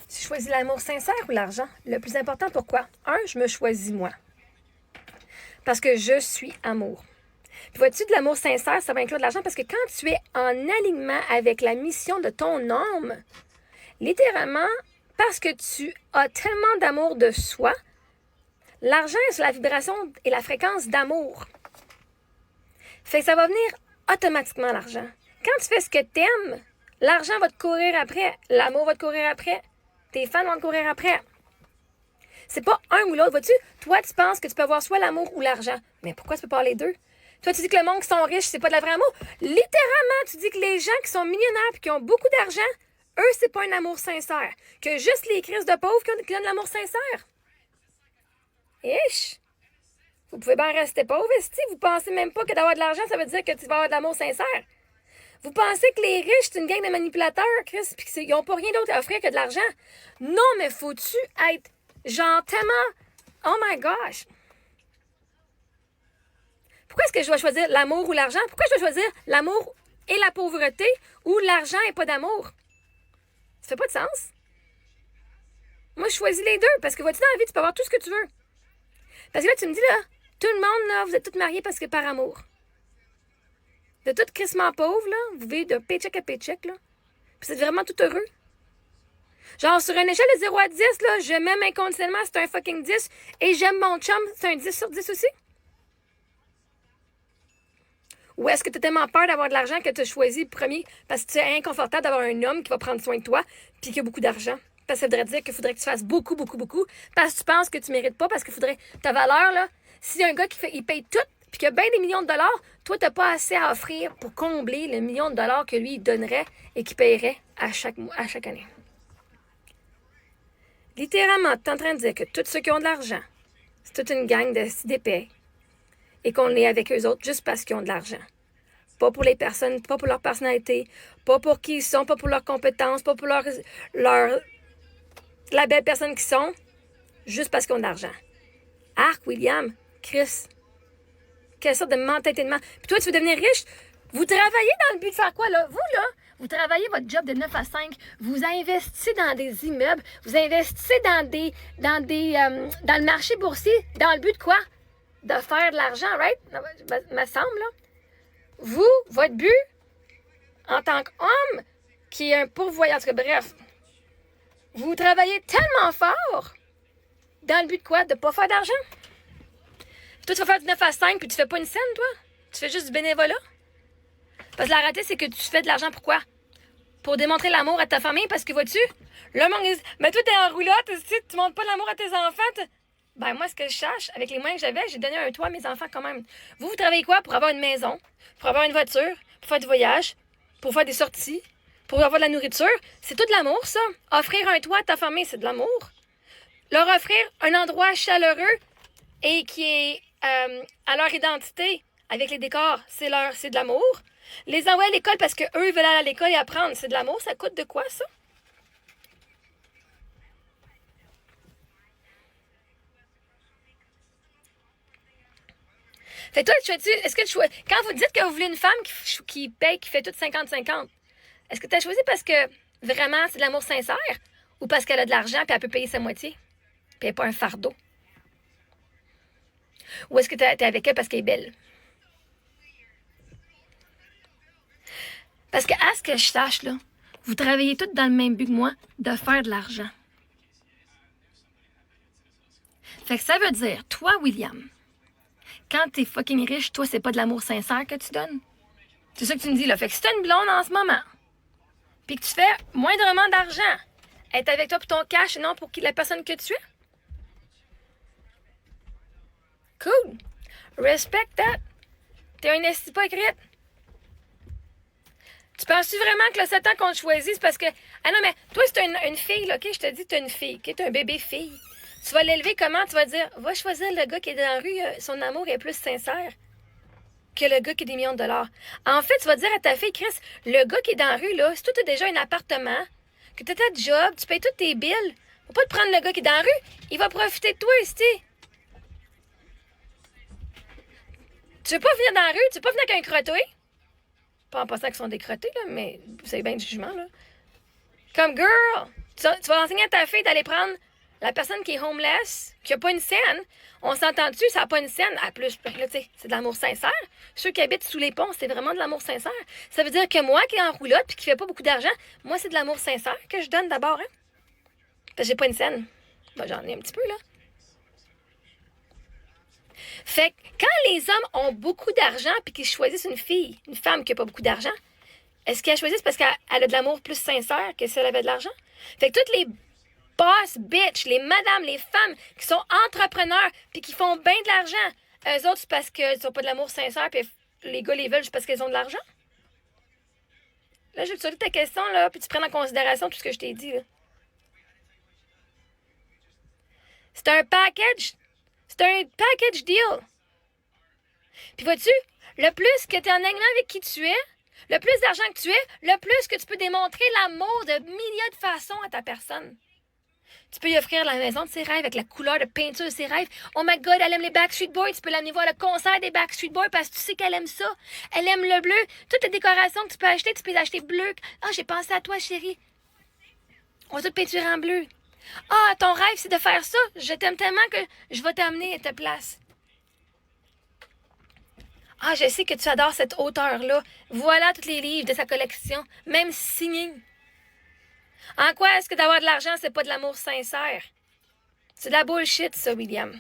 Tu choisis l'amour sincère ou l'argent? Le plus important, pourquoi? Un, je me choisis moi. Parce que je suis amour. Puis vois-tu, de l'amour sincère, ça va inclure de l'argent parce que quand tu es en alignement avec la mission de ton âme, littéralement, parce que tu as tellement d'amour de soi, l'argent est sur la vibration et la fréquence d'amour. Fait que ça va venir automatiquement, l'argent. Quand tu fais ce que t'aimes, l'argent va te courir après, l'amour va te courir après, tes fans vont te courir après. C'est pas un ou l'autre, vois-tu? Toi, tu penses que tu peux avoir soit l'amour ou l'argent. Mais pourquoi tu peux pas avoir les deux? Toi, tu dis que le monde qui sont riches, c'est pas de la vraie amour. Littéralement, tu dis que les gens qui sont millionnaires et qui ont beaucoup d'argent, eux, c'est pas un amour sincère. Que juste les crises de pauvres qui donnent l'amour sincère. Ish! Vous pouvez bien rester pauvre, esti. Vous pensez même pas que d'avoir de l'argent, ça veut dire que tu vas avoir de l'amour sincère. Vous pensez que les riches, c'est une gang de manipulateurs, Chris, puis qu'ils n'ont pas rien d'autre à offrir que de l'argent. Non, mais faut-tu être genre tellement... Oh my gosh! Pourquoi est-ce que je dois choisir l'amour ou l'argent? Pourquoi je dois choisir l'amour et la pauvreté ou l'argent et pas d'amour? Ça fait pas de sens. Moi, je choisis les deux parce que, vois-tu, dans la vie, tu peux avoir tout ce que tu veux. Parce que là, tu me dis, là, tout le monde, là, vous êtes tous mariés parce que par amour. De tout crissement pauvre, là, vous vivez de paycheck à paycheck, là. Puis vous êtes vraiment tout heureux. Genre, sur une échelle de 0 à 10, là, je m'aime inconditionnellement, c'est un fucking 10. Et j'aime mon chum, c'est un 10 sur 10 aussi. Ou est-ce que tu as tellement peur d'avoir de l'argent que tu as choisi le premier parce que tu es inconfortable d'avoir un homme qui va prendre soin de toi puis qui a beaucoup d'argent? Parce que ça voudrait dire qu'il faudrait que tu fasses beaucoup, beaucoup, beaucoup parce que tu penses que tu mérites pas, parce qu'il faudrait... Ta valeur, là, s'il y a un gars il paye tout puis qu'il a bien des millions de dollars, toi, t'as pas assez à offrir pour combler le million de dollars que lui, il donnerait et qu'il payerait à chaque année. Littéralement, tu es en train de dire que tous ceux qui ont de l'argent, c'est toute une gang d'épais et qu'on est avec eux autres juste parce qu'ils ont de l'argent. Pas pour les personnes, pas pour leur personnalité, pas pour qui ils sont, pas pour leurs compétences, pas pour la belle personne qu'ils sont, juste parce qu'ils ont de l'argent. Arc, William, Chris, quelle sorte de mentalité de Puis toi, tu veux devenir riche? Vous travaillez dans le but de faire quoi, là? Vous, là, vous travaillez votre job de 9 à 5, vous investissez dans des immeubles, vous investissez dans le marché boursier, dans le but de quoi? De faire de l'argent, right? Me semble, là. Vous, votre but, en tant qu'homme, qui est un pourvoyeur, en tout cas, bref, vous travaillez tellement fort dans le but de quoi? De ne pas faire d'argent. Toi, tu vas faire du 9 à 5 puis tu fais pas une scène, toi? Tu fais juste du bénévolat? Parce que la réalité, c'est que tu fais de l'argent pour quoi? Pour démontrer l'amour à ta famille, parce que vois-tu, le monde dit, mais toi, t'es en roulotte, tu montres pas l'amour à tes enfants. Ben, moi, ce que je cherche, avec les moyens que j'avais, j'ai donné un toit à mes enfants quand même. Vous travaillez quoi? Pour avoir une maison, pour avoir une voiture, pour faire du voyage, pour faire des sorties, pour avoir de la nourriture. C'est tout de l'amour, ça. Offrir un toit à ta famille, c'est de l'amour. Leur offrir un endroit chaleureux et qui est à leur identité avec les décors, c'est de l'amour. Les envoyer à l'école parce qu'eux veulent aller à l'école et apprendre, c'est de l'amour. Ça coûte de quoi, ça? Fait toi, est-ce que quand vous dites que vous voulez une femme qui paye, qui fait tout 50-50, est-ce que tu as choisi parce que vraiment c'est de l'amour sincère ou parce qu'elle a de l'argent et elle peut payer sa moitié puis elle n'est pas un fardeau? Ou est-ce que tu es avec elle parce qu'elle est belle? Parce que, à ce que je sache, là, vous travaillez tous dans le même but que moi, de faire de l'argent. Fait que ça veut dire, toi, William, quand t'es fucking riche, toi, c'est pas de l'amour sincère que tu donnes. C'est ça que tu me dis, là. Fait que si t'as une blonde en ce moment, puis que tu fais moindrement d'argent, être avec toi pour ton cash et non pour la personne que tu es. Cool. Respect that. T'es un esti hypocrite. Tu penses-tu vraiment que le 7 ans qu'on te choisit, c'est parce que... Ah non, mais toi, c'est une fille, là, OK? Je te dis, t'es une fille, OK? T'es un bébé-fille. Tu vas l'élever comment? Tu vas dire, va choisir le gars qui est dans la rue, son amour est plus sincère que le gars qui a des millions de dollars. En fait, tu vas dire à ta fille, Chris, le gars qui est dans la rue, là, si toi, t'as déjà un appartement, que t'as ta job, tu payes tous tes bills, faut pas te prendre le gars qui est dans la rue, il va profiter de toi, ici. Tu veux pas venir dans la rue, tu veux pas venir avec un crotté? Pas en pensant qu'ils sont des crottés, là, mais vous savez bien du jugement, là. Comme, girl, Tu vas enseigner à ta fille d'aller prendre la personne qui est homeless, qui n'a pas une scène. On s'entend-tu, ça n'a pas une scène. À plus, là, tu sais, c'est de l'amour sincère. Ceux qui habitent sous les ponts, c'est vraiment de l'amour sincère. Ça veut dire que moi, qui est en roulotte puis qui fait pas beaucoup d'argent, moi, c'est de l'amour sincère que je donne d'abord, hein. Parce que j'ai pas une scène. Ben, j'en ai un petit peu, là. Fait que quand les hommes ont beaucoup d'argent puis qu'ils choisissent une femme qui n'a pas beaucoup d'argent, est-ce qu'elle choisissent parce qu'elle a de l'amour plus sincère que si elle avait de l'argent? Fait que toutes les boss bitch, les madames, les femmes qui sont entrepreneurs puis qui font bien de l'argent, eux autres, c'est parce qu'ils n'ont pas de l'amour sincère puis les gars les veulent juste parce qu'ils ont de l'argent? Là, je vais te sortir ta question, là, puis tu prennes en considération tout ce que je t'ai dit, là. C'est un package. C'est un package deal. Puis vois-tu, le plus que tu es en alignement avec qui tu es, le plus d'argent que tu es, le plus que tu peux démontrer l'amour de milliers de façons à ta personne. Tu peux lui offrir la maison de ses rêves avec la couleur de peinture de ses rêves. Oh my God, elle aime les Backstreet Boys. Tu peux l'amener voir le concert des Backstreet Boys parce que tu sais qu'elle aime ça. Elle aime le bleu. Toutes les décorations que tu peux les acheter bleues. Ah, j'ai pensé à toi, chérie. On va tout peinturer en bleu. Ah, ton rêve, c'est de faire ça. Je t'aime tellement que je vais t'amener à ta place. Ah, je sais que tu adores cette auteure-là. Voilà tous les livres de sa collection, même signés. En quoi est-ce que d'avoir de l'argent, c'est pas de l'amour sincère? C'est de la bullshit, ça, William.